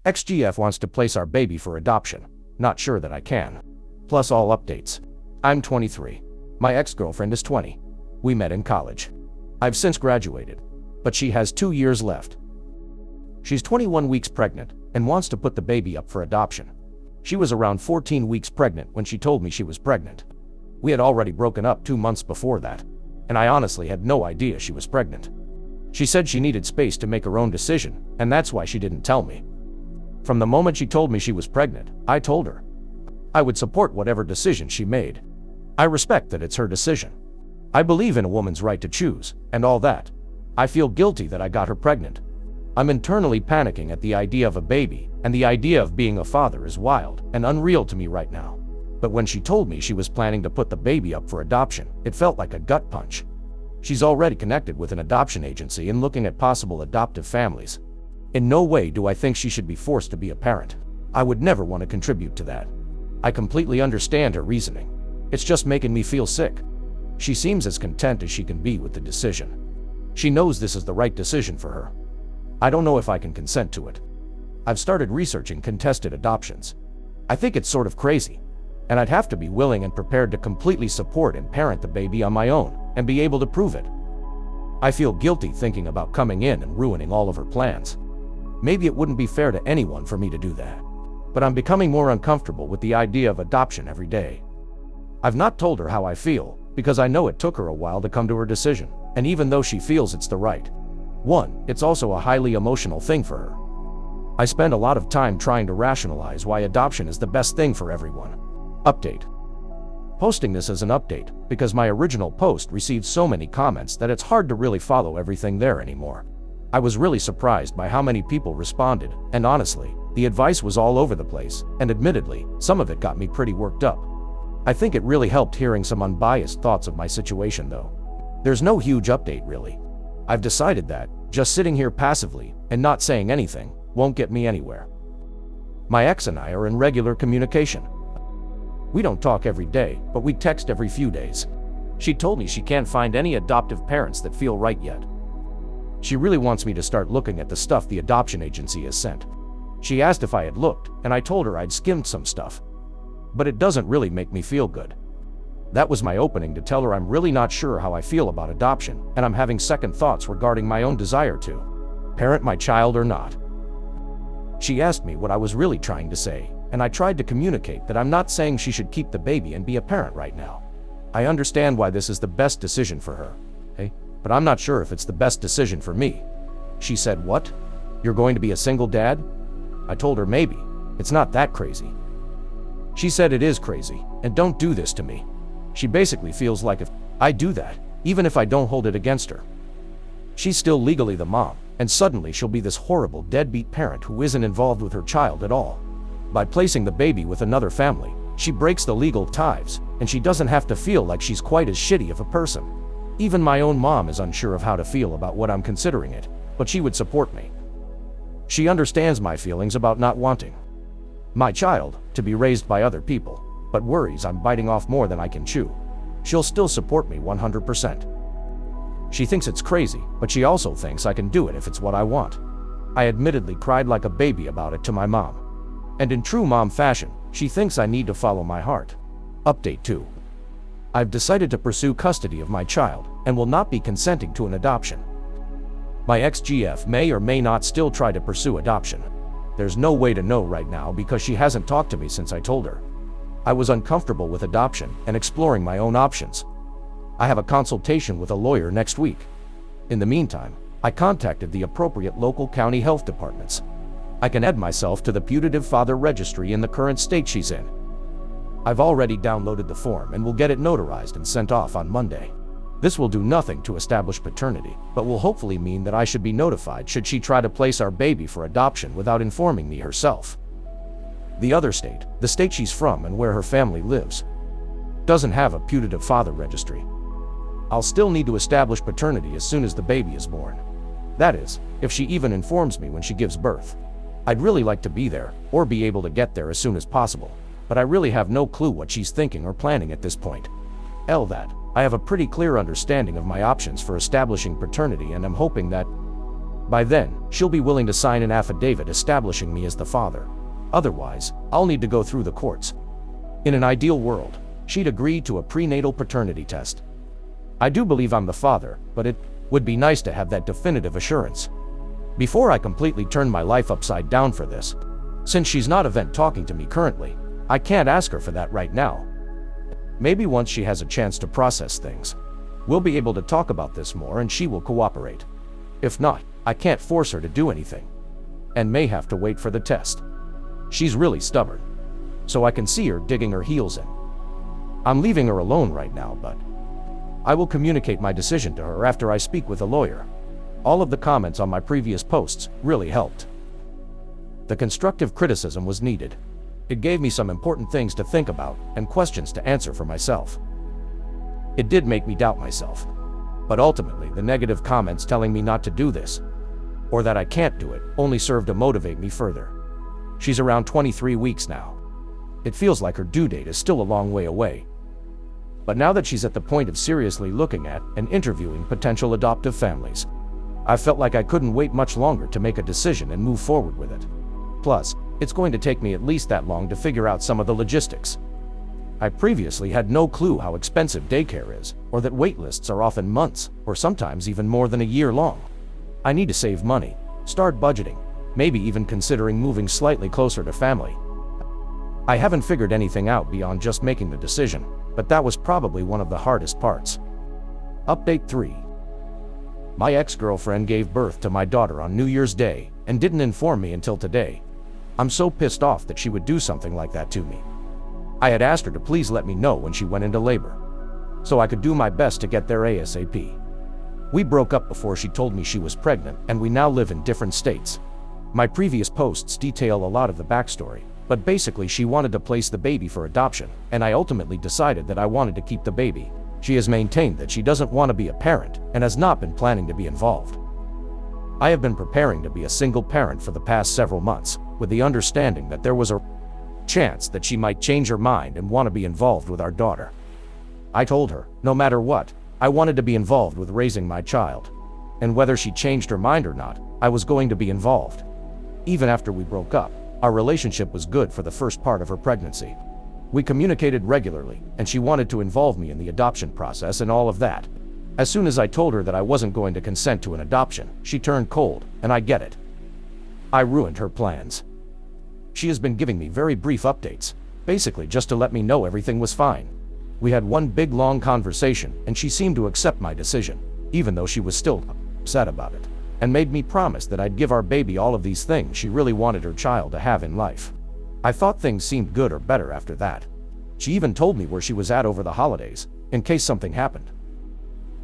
XGF wants to place our baby for adoption. Not sure that I can. Plus all updates. I'm 23. My ex-girlfriend is 20. We met in college. I've since graduated, but she has 2 years left. She's 21 weeks pregnant and wants to put the baby up for adoption. She was around 14 weeks pregnant when she told me she was pregnant. We had already broken up 2 months before that, and I honestly had no idea she was pregnant. She said she needed space to make her own decision, and that's why she didn't tell me. From the moment she told me she was pregnant, I told her I would support whatever decision she made. I respect that it's her decision. I believe in a woman's right to choose, and all that. I feel guilty that I got her pregnant. I'm internally panicking at the idea of a baby, and the idea of being a father is wild and unreal to me right now. But when she told me she was planning to put the baby up for adoption, it felt like a gut punch. She's already connected with an adoption agency and looking at possible adoptive families. In no way do I think she should be forced to be a parent. I would never want to contribute to that. I completely understand her reasoning. It's just making me feel sick. She seems as content as she can be with the decision. She knows this is the right decision for her. I don't know if I can consent to it. I've started researching contested adoptions. I think it's sort of crazy, and I'd have to be willing and prepared to completely support and parent the baby on my own and be able to prove it. I feel guilty thinking about coming in and ruining all of her plans. Maybe it wouldn't be fair to anyone for me to do that, but I'm becoming more uncomfortable with the idea of adoption every day. I've not told her how I feel, because I know it took her a while to come to her decision, and even though she feels it's the right one, it's also a highly emotional thing for her. I spend a lot of time trying to rationalize why adoption is the best thing for everyone. Update. Posting this as an update, because my original post received so many comments that it's hard to really follow everything there anymore. I was really surprised by how many people responded, and honestly, the advice was all over the place, and admittedly, some of it got me pretty worked up. I think it really helped hearing some unbiased thoughts of my situation though. There's no huge update really. I've decided that, just sitting here passively, and not saying anything, won't get me anywhere. My ex and I are in regular communication. We don't talk every day, but we text every few days. She told me she can't find any adoptive parents that feel right yet. She really wants me to start looking at the stuff the adoption agency has sent. She asked if I had looked, and I told her I'd skimmed some stuff. But it doesn't really make me feel good. That was my opening to tell her I'm really not sure how I feel about adoption, and I'm having second thoughts regarding my own desire to parent my child or not. She asked me what I was really trying to say, and I tried to communicate that I'm not saying she should keep the baby and be a parent right now. I understand why this is the best decision for her, but I'm not sure if it's the best decision for me. She said, "What? You're going to be a single dad?" I told her maybe. It's not that crazy. She said it is crazy, and don't do this to me. She basically feels like if I do that, even if I don't hold it against her, she's still legally the mom, and suddenly she'll be this horrible deadbeat parent who isn't involved with her child at all. By placing the baby with another family, she breaks the legal ties, and she doesn't have to feel like she's quite as shitty of a person. Even my own mom is unsure of how to feel about what I'm considering it, but she would support me. She understands my feelings about not wanting my child to be raised by other people, but worries I'm biting off more than I can chew. She'll still support me 100%. She thinks it's crazy, but she also thinks I can do it if it's what I want. I admittedly cried like a baby about it to my mom. And in true mom fashion, she thinks I need to follow my heart. Update 2. I've decided to pursue custody of my child, and will not be consenting to an adoption. My ex-GF may or may not still try to pursue adoption. There's no way to know right now because she hasn't talked to me since I told her I was uncomfortable with adoption and exploring my own options. I have a consultation with a lawyer next week. In the meantime, I contacted the appropriate local county health departments. I can add myself to the putative father registry in the current state she's in. I've already downloaded the form and will get it notarized and sent off on Monday. This will do nothing to establish paternity, but will hopefully mean that I should be notified should she try to place our baby for adoption without informing me herself. The other state, the state she's from and where her family lives, doesn't have a putative father registry. I'll still need to establish paternity as soon as the baby is born. That is, if she even informs me when she gives birth. I'd really like to be there, or be able to get there as soon as possible, but I really have no clue what she's thinking or planning at this point. I have a pretty clear understanding of my options for establishing paternity, and I'm hoping that By then, she'll be willing to sign an affidavit establishing me as the father. Otherwise, I'll need to go through the courts. In an ideal world, she'd agree to a prenatal paternity test. I do believe I'm the father, but it would be nice to have that definitive assurance before I completely turn my life upside down for this. Since she's not talking to me currently, I can't ask her for that right now. Maybe once she has a chance to process things, we'll be able to talk about this more and she will cooperate. If not, I can't force her to do anything, and may have to wait for the test. She's really stubborn, so I can see her digging her heels in. I'm leaving her alone right now, but I will communicate my decision to her after I speak with a lawyer. All of the comments on my previous posts really helped. The constructive criticism was needed. It gave me some important things to think about and questions to answer for myself. It did make me doubt myself. But ultimately, the negative comments telling me not to do this, or that I can't do it, only served to motivate me further. She's around 23 weeks now. It feels like her due date is still a long way away. But now that she's at the point of seriously looking at and interviewing potential adoptive families, I felt like I couldn't wait much longer to make a decision and move forward with it. Plus, it's going to take me at least that long to figure out some of the logistics. I previously had no clue how expensive daycare is, or that wait lists are often months, or sometimes even more than a year long. I need to save money, start budgeting, maybe even considering moving slightly closer to family. I haven't figured anything out beyond just making the decision, but that was probably one of the hardest parts. Update 3. My ex-girlfriend gave birth to my daughter on New Year's Day and didn't inform me until today. I'm so pissed off that she would do something like that to me. I had asked her to please let me know when she went into labor, so I could do my best to get there ASAP. We broke up before she told me she was pregnant, and we now live in different states. My previous posts detail a lot of the backstory, but basically she wanted to place the baby for adoption, and I ultimately decided that I wanted to keep the baby. She has maintained that she doesn't want to be a parent and has not been planning to be involved. I have been preparing to be a single parent for the past several months, with the understanding that there was a chance that she might change her mind and want to be involved with our daughter. I told her, no matter what, I wanted to be involved with raising my child. And whether she changed her mind or not, I was going to be involved. Even after we broke up, our relationship was good for the first part of her pregnancy. We communicated regularly, and she wanted to involve me in the adoption process and all of that. As soon as I told her that I wasn't going to consent to an adoption, she turned cold, and I get it. I ruined her plans. She has been giving me very brief updates, basically just to let me know everything was fine. We had one big long conversation, and she seemed to accept my decision, even though she was still upset about it, and made me promise that I'd give our baby all of these things she really wanted her child to have in life. I thought things seemed good or better after that. She even told me where she was at over the holidays, in case something happened.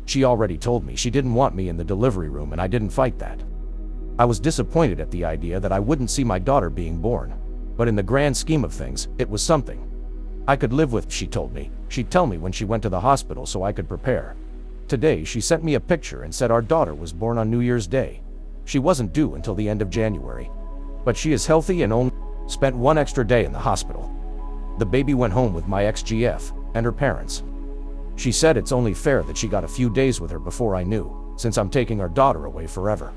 She already told me she didn't want me in the delivery room, and I didn't fight that. I was disappointed at the idea that I wouldn't see my daughter being born, but in the grand scheme of things, it was something I could live with, she told me. She'd tell me when she went to the hospital so I could prepare. Today, she sent me a picture and said our daughter was born on New Year's Day. She wasn't due until the end of January, but she is healthy and only spent one extra day in the hospital. The baby went home with my ex-GF and her parents. She said it's only fair that she got a few days with her before I knew, since I'm taking our daughter away forever.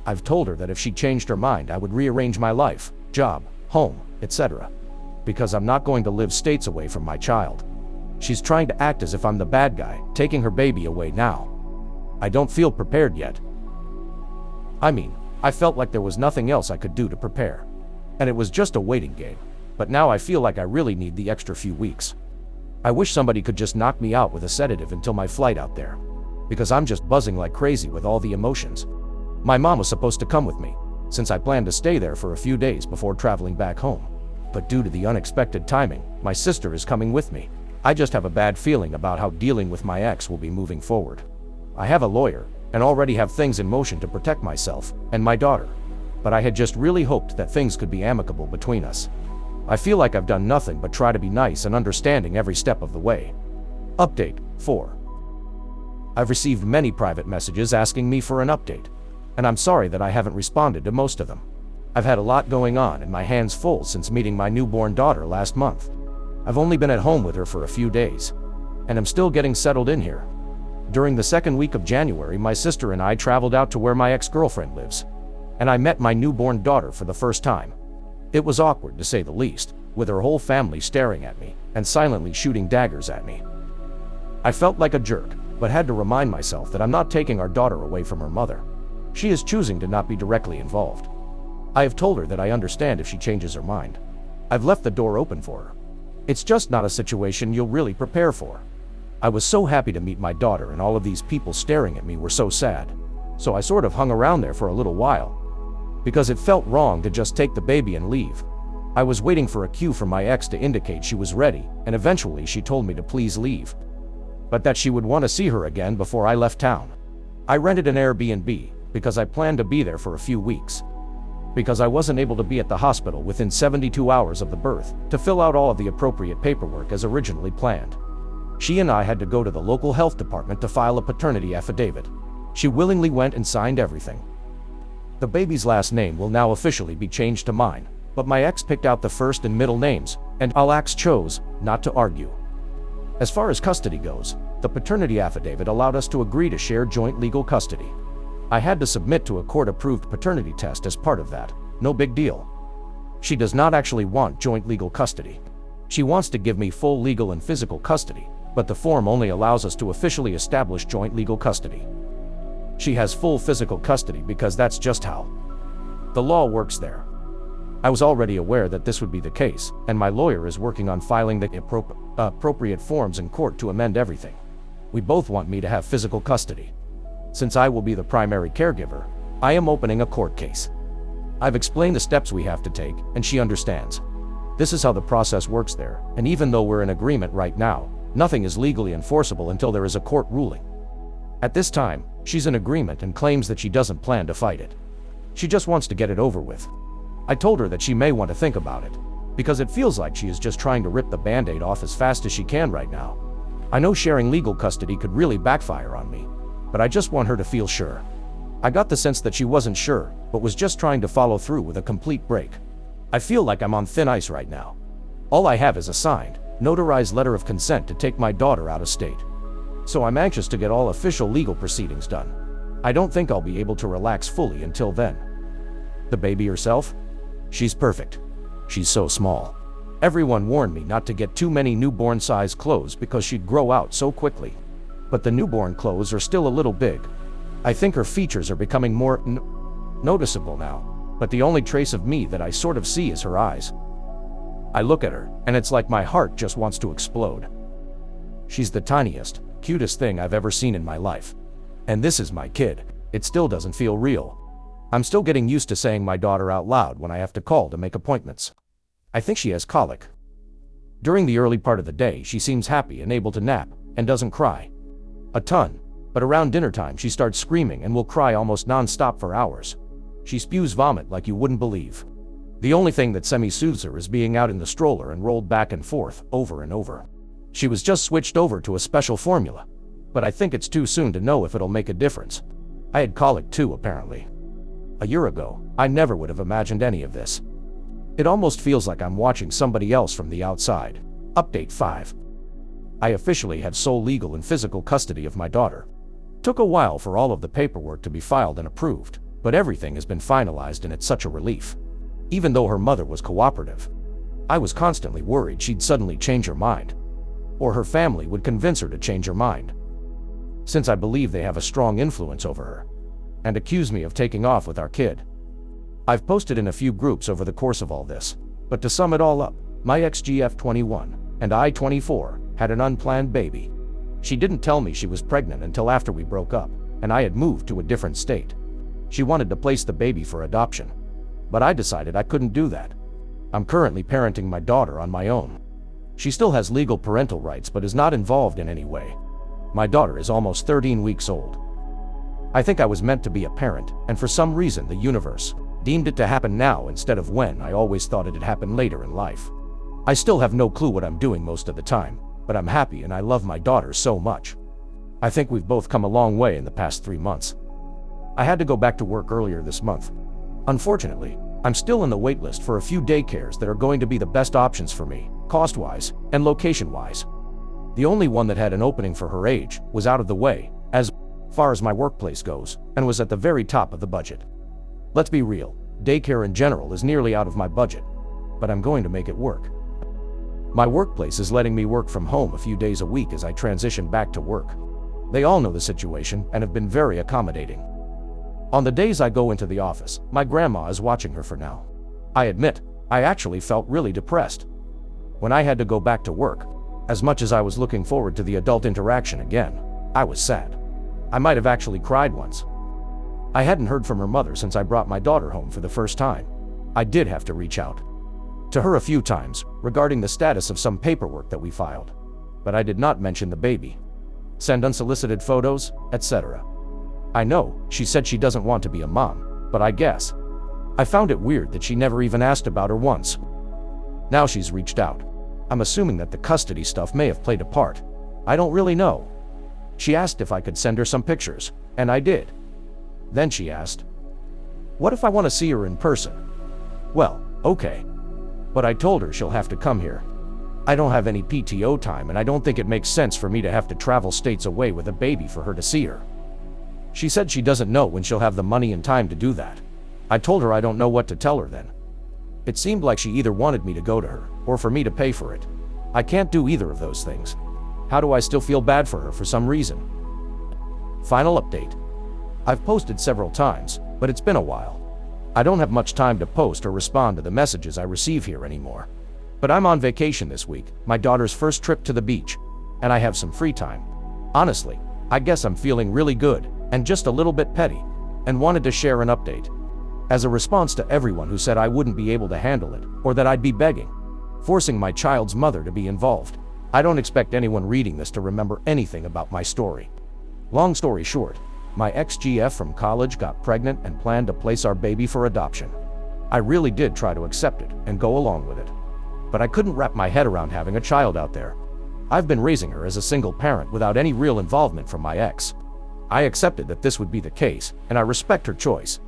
I've told her that if she changed her mind, I would rearrange my life, job, home, etc. Because I'm not going to live states away from my child. She's trying to act as if I'm the bad guy, taking her baby away now. I don't feel prepared yet. I mean, I felt like there was nothing else I could do to prepare. And it was just a waiting game. But now I feel like I really need the extra few weeks. I wish somebody could just knock me out with a sedative until my flight out there, because I'm just buzzing like crazy with all the emotions. My mom was supposed to come with me, since I planned to stay there for a few days before traveling back home. But due to the unexpected timing, my sister is coming with me. I just have a bad feeling about how dealing with my ex will be moving forward. I have a lawyer, and already have things in motion to protect myself and my daughter. But I had just really hoped that things could be amicable between us. I feel like I've done nothing but try to be nice and understanding every step of the way. Update 4. I've received many private messages asking me for an update, and I'm sorry that I haven't responded to most of them. I've had a lot going on and my hands full since meeting my newborn daughter last month. I've only been at home with her for a few days, and I'm still getting settled in here. During the second week of January, my sister and I traveled out to where my ex-girlfriend lives, and I met my newborn daughter for the first time. It was awkward, to say the least, with her whole family staring at me and silently shooting daggers at me. I felt like a jerk, but had to remind myself that I'm not taking our daughter away from her mother. She is choosing to not be directly involved. I have told her that I understand if she changes her mind. I've left the door open for her. It's just not a situation you'll really prepare for. I was so happy to meet my daughter, and all of these people staring at me were so sad. So I sort of hung around there for a little while, because it felt wrong to just take the baby and leave. I was waiting for a cue from my ex to indicate she was ready, and eventually she told me to please leave, but that she would want to see her again before I left town. I rented an Airbnb because I planned to be there for a few weeks, because I wasn't able to be at the hospital within 72 hours of the birth to fill out all of the appropriate paperwork as originally planned. She and I had to go to the local health department to file a paternity affidavit. She willingly went and signed everything. The baby's last name will now officially be changed to mine, but my ex picked out the first and middle names, and Alex chose not to argue. As far as custody goes, the paternity affidavit allowed us to agree to share joint legal custody. I had to submit to a court-approved paternity test as part of that. No big deal. She does not actually want joint legal custody. She wants to give me full legal and physical custody, but the form only allows us to officially establish joint legal custody. She has full physical custody because that's just how the law works there. I was already aware that this would be the case, and my lawyer is working on filing the appropriate forms in court to amend everything. We both want me to have physical custody. Since I will be the primary caregiver, I am opening a court case. I've explained the steps we have to take, and she understands. This is how the process works there, and even though we're in agreement right now, nothing is legally enforceable until there is a court ruling. At this time, she's in agreement and claims that she doesn't plan to fight it. She just wants to get it over with. I told her that she may want to think about it, because it feels like she is just trying to rip the band-aid off as fast as she can right now. I know sharing legal custody could really backfire on me, but I just want her to feel sure. I got the sense that she wasn't sure, but was just trying to follow through with a complete break. I feel like I'm on thin ice right now. All I have is a signed, notarized letter of consent to take my daughter out of state. So I'm anxious to get all official legal proceedings done. I don't think I'll be able to relax fully until then. The baby herself? She's perfect. She's so small. Everyone warned me not to get too many newborn-sized clothes because she'd grow out so quickly. But the newborn clothes are still a little big. I think her features are becoming more noticeable now, but the only trace of me that I sort of see is her eyes. I look at her, and it's like my heart just wants to explode. She's the tiniest, cutest thing I've ever seen in my life. And this is my kid. It still doesn't feel real. I'm still getting used to saying my daughter out loud when I have to call to make appointments. I think she has colic. During the early part of the day, she seems happy and able to nap, and doesn't cry a ton, but around dinner time she starts screaming and will cry almost non-stop for hours. She spews vomit like you wouldn't believe. The only thing that semi-soothes her is being out in the stroller and rolled back and forth, over and over. She was just switched over to a special formula, but I think it's too soon to know if it'll make a difference. I had colic too, apparently. A year ago, I never would have imagined any of this. It almost feels like I'm watching somebody else from the outside. Update 5. I officially have sole legal and physical custody of my daughter. Took a while for all of the paperwork to be filed and approved, but everything has been finalized and it's such a relief. Even though her mother was cooperative, I was constantly worried she'd suddenly change her mind, or her family would convince her to change her mind, since I believe they have a strong influence over her, and accuse me of taking off with our kid. I've posted in a few groups over the course of all this, but to sum it all up, my ex-GF21 and I-24 had an unplanned baby. She didn't tell me she was pregnant until after we broke up, and I had moved to a different state. She wanted to place the baby for adoption, but I decided I couldn't do that. I'm currently parenting my daughter on my own. She still has legal parental rights but is not involved in any way. My daughter is almost 13 weeks old. I think I was meant to be a parent, and for some reason the universe deemed it to happen now instead of when I always thought it'd happen later in life. I still have no clue what I'm doing most of the time, but I'm happy and I love my daughter so much. I think we've both come a long way in the past 3 months. I had to go back to work earlier this month. Unfortunately, I'm still in the waitlist for a few daycares that are going to be the best options for me, cost-wise and location-wise. The only one that had an opening for her age was out of the way, far as my workplace goes, and was at the very top of the budget. Let's be real, daycare in general is nearly out of my budget, but I'm going to make it work. My workplace is letting me work from home a few days a week as I transition back to work. They all know the situation and have been very accommodating. On the days I go into the office, my grandma is watching her for now. I admit, I actually felt really depressed when I had to go back to work. As much as I was looking forward to the adult interaction again, I was sad. I might have actually cried once. I hadn't heard from her mother since I brought my daughter home for the first time. I did have to reach out to her a few times regarding the status of some paperwork that we filed, but I did not mention the baby, send unsolicited photos, etc. I know, she said she doesn't want to be a mom, but I guess I found it weird that she never even asked about her once. Now she's reached out. I'm assuming that the custody stuff may have played a part. I don't really know. She asked if I could send her some pictures, and I did. Then she asked, what if I want to see her in person? Well, okay. But I told her she'll have to come here. I don't have any PTO time, and I don't think it makes sense for me to have to travel states away with a baby for her to see her. She said she doesn't know when she'll have the money and time to do that. I told her I don't know what to tell her then. It seemed like she either wanted me to go to her, or for me to pay for it. I can't do either of those things. How do I still feel bad for her for some reason? Final update. I've posted several times, but it's been a while. I don't have much time to post or respond to the messages I receive here anymore. But I'm on vacation this week, my daughter's first trip to the beach, and I have some free time. Honestly, I guess I'm feeling really good, and just a little bit petty, and wanted to share an update. As a response to everyone who said I wouldn't be able to handle it, or that I'd be begging, forcing my child's mother to be involved. I don't expect anyone reading this to remember anything about my story. Long story short, my ex-GF from college got pregnant and planned to place our baby for adoption. I really did try to accept it and go along with it. But I couldn't wrap my head around having a child out there. I've been raising her as a single parent without any real involvement from my ex. I accepted that this would be the case, and I respect her choice.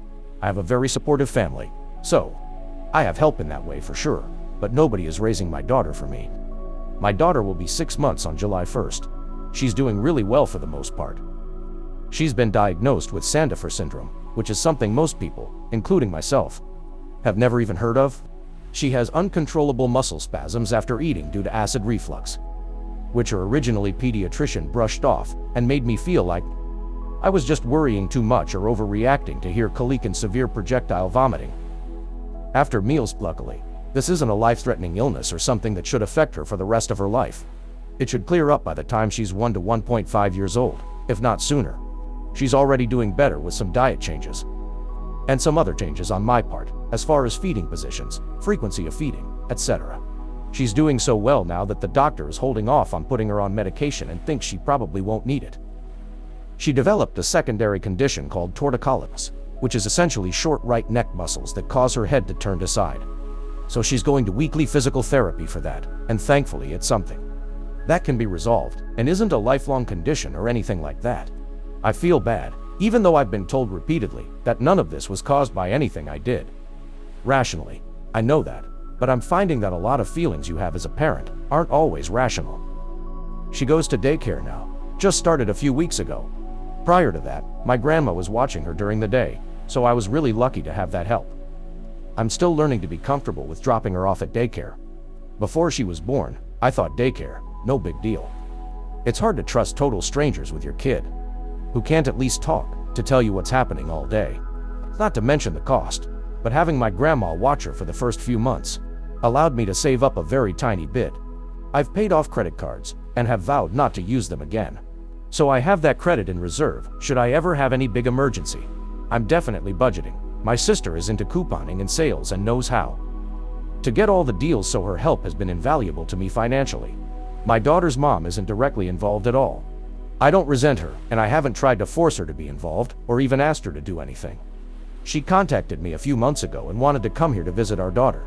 I have a very supportive family, so I have help in that way for sure, but nobody is raising my daughter for me. My daughter will be 6 months on July 1st. She's doing really well for the most part. She's been diagnosed with Sandifer syndrome, which is something most people, including myself, have never even heard of. She has uncontrollable muscle spasms after eating due to acid reflux, which her originally pediatrician brushed off and made me feel like I was just worrying too much or overreacting to hear colic and severe projectile vomiting after meals. Luckily, this isn't a life-threatening illness or something that should affect her for the rest of her life. It should clear up by the time she's 1 to 1.5 years old, if not sooner. She's already doing better with some diet changes and some other changes on my part, as far as feeding positions, frequency of feeding, etc. She's doing so well now that the doctor is holding off on putting her on medication and thinks she probably won't need it. She developed a secondary condition called torticollis, which is essentially short right neck muscles that cause her head to turn to side. So she's going to weekly physical therapy for that, and thankfully it's something that can be resolved, and isn't a lifelong condition or anything like that. I feel bad, even though I've been told repeatedly that none of this was caused by anything I did. Rationally, I know that, but I'm finding that a lot of feelings you have as a parent aren't always rational. She goes to daycare now, just started a few weeks ago. Prior to that, my grandma was watching her during the day, so I was really lucky to have that help. I'm still learning to be comfortable with dropping her off at daycare. Before she was born, I thought daycare, no big deal. It's hard to trust total strangers with your kid, who can't at least talk to tell you what's happening all day. Not to mention the cost, but having my grandma watch her for the first few months allowed me to save up a very tiny bit. I've paid off credit cards and have vowed not to use them again. So I have that credit in reserve should I ever have any big emergency. I'm definitely budgeting. My sister is into couponing and sales and knows how to get all the deals, so her help has been invaluable to me financially. My daughter's mom isn't directly involved at all. I don't resent her, and I haven't tried to force her to be involved or even asked her to do anything. She contacted me a few months ago and wanted to come here to visit our daughter.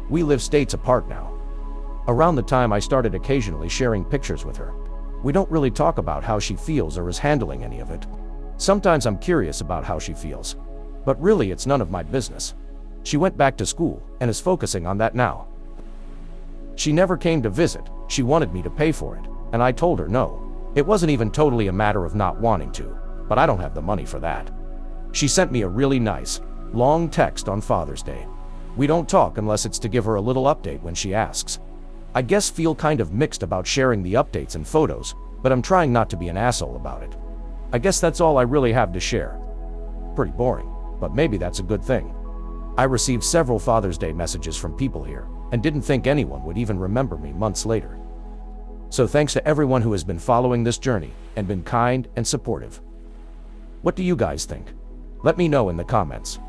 We live states apart now. Around the time I started occasionally sharing pictures with her. We don't really talk about how she feels or is handling any of it. Sometimes I'm curious about how she feels, but really it's none of my business. She went back to school and is focusing on that now. She never came to visit. She wanted me to pay for it, and I told her no. It wasn't even totally a matter of not wanting to. but I don't have the money for that. She sent me a really nice, long text on Father's Day. We don't talk unless it's to give her a little update when she asks. I guess feel kind of mixed about sharing the updates and photos, but I'm trying not to be an asshole about it. I guess that's all I really have to share. Pretty boring, but maybe that's a good thing. I received several Father's Day messages from people here, and didn't think anyone would even remember me months later. So thanks to everyone who has been following this journey, and been kind and supportive. What do you guys think? Let me know in the comments.